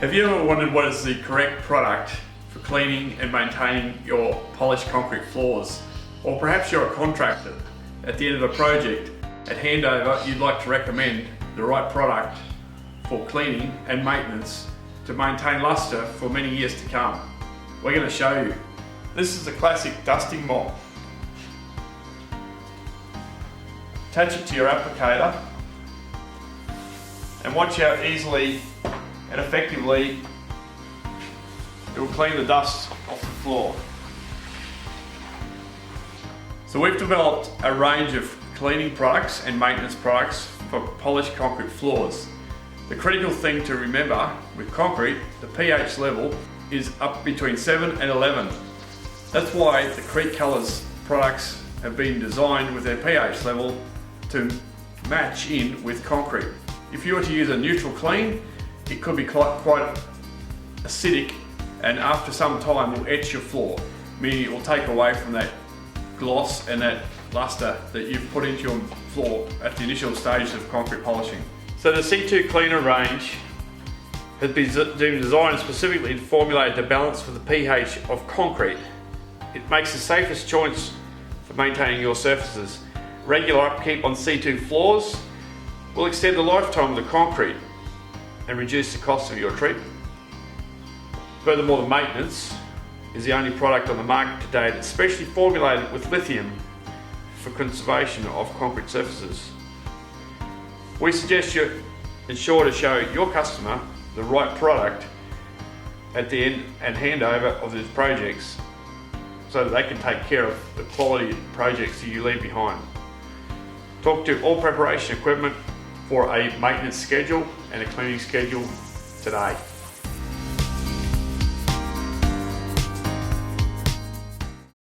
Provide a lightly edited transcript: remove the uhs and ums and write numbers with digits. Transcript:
Have you ever wondered what is the correct product for cleaning and maintaining your polished concrete floors? Or perhaps you're a contractor. At the end of a project, at handover, you'd like to recommend the right product for cleaning and maintenance to maintain luster for many years to come. We're going to show you. This is a classic dusting mop. Attach it to your applicator and watch how easily and effectively it will clean the dust off the floor. So we've developed a range of cleaning products and maintenance products for polished concrete floors. The critical thing to remember with concrete, the pH level is up between 7 and 11. That's why the Crete Colors products have been designed with their pH level to match in with concrete. If you were to use a neutral clean, it could be quite acidic, and after some time will etch your floor, meaning it will take away from that gloss and that luster that you've put into your floor at the initial stages of concrete polishing. So the C2 cleaner range has been designed specifically and formulated to balance with the pH of concrete. It makes the safest choice for maintaining your surfaces. Regular upkeep on C2 floors will extend the lifetime of the concrete and reduce the cost of your treatment. Furthermore, the maintenance is the only product on the market today that's specially formulated with lithium for conservation of concrete surfaces. We suggest you ensure to show your customer the right product at the end and handover of these projects so that they can take care of the quality projects that you leave behind. Talk to All Preparation Equipment for a maintenance schedule and a cleaning schedule today.